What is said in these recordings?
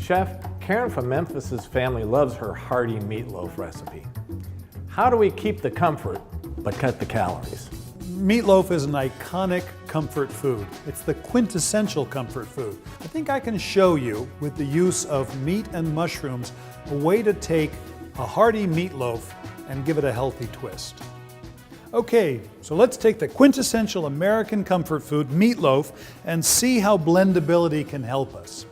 Chef, Karen from Memphis's family loves her hearty meatloaf recipe. How do we keep the comfort but cut the calories? Meatloaf is an iconic comfort food. It's the quintessential comfort food. I think I can show you, with the use of meat and mushrooms, a way to take a hearty meatloaf and give it a healthy twist. Okay, so let's take the quintessential American comfort food, meatloaf, and see how blendability can help us.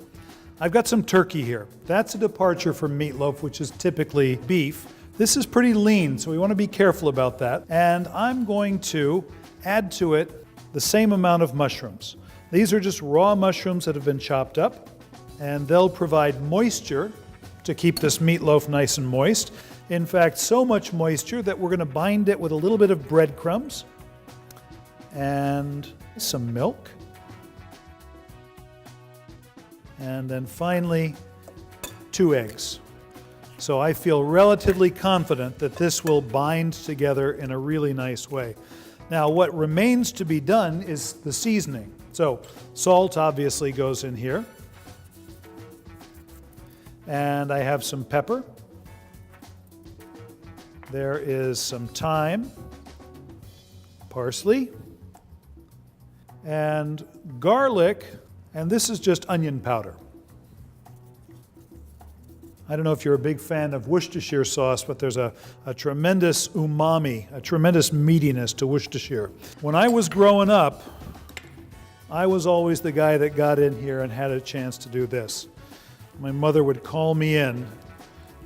I've got some turkey here. That's a departure from meatloaf, which is typically beef. This is pretty lean, so we want to be careful about that. And I'm going to add to it the same amount of mushrooms. These are just raw mushrooms that have been chopped up, and they'll provide moisture to keep this meatloaf nice and moist. In fact, so much moisture that we're going to bind it with a little bit of breadcrumbs and some milk. And then finally, 2 eggs. So I feel relatively confident that this will bind together in a really nice way. Now, what remains to be done is the seasoning. So salt obviously goes in here. And I have some pepper. There is some thyme, parsley, and garlic, and this is just onion powder. I don't know if you're a big fan of Worcestershire sauce, but there's a tremendous umami, a tremendous meatiness to Worcestershire. When I was growing up, I was always the guy that got in here and had a chance to do this. My mother would call me in,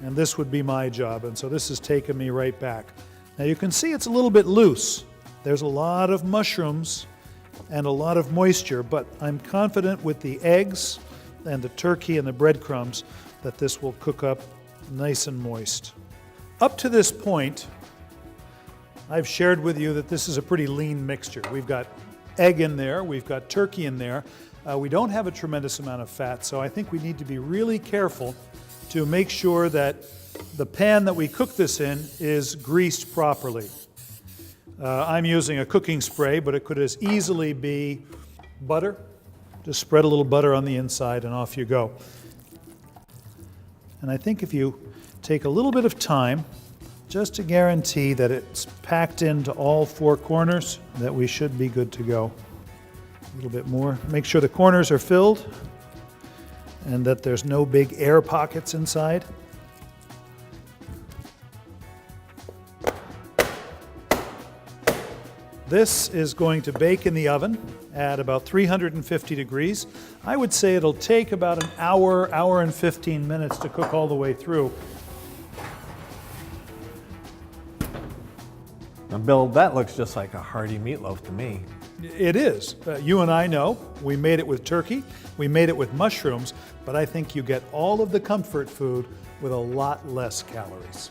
and this would be my job, and so this has taken me right back. Now you can see it's a little bit loose. There's a lot of mushrooms and a lot of moisture, but I'm confident with the eggs and the turkey and the breadcrumbs that this will cook up nice and moist. Up to this point, I've shared with you that this is a pretty lean mixture. We've got egg in there, we've got turkey in there. We don't have a tremendous amount of fat, so I think we need to be really careful to make sure that the pan that we cook this in is greased properly. I'm using a cooking spray, but it could as easily be butter. Just spread a little butter on the inside and off you go. And I think if you take a little bit of time, just to guarantee that it's packed into all 4 corners, that we should be good to go. A little bit more. Make sure the corners are filled and that there's no big air pockets inside. This is going to bake in the oven at about 350 degrees. I would say it'll take about an hour, hour and 15 minutes to cook all the way through. Now, Bill, that looks just like a hearty meatloaf to me. It is. You and I know we made it with turkey, we made it with mushrooms, but I think you get all of the comfort food with a lot less calories.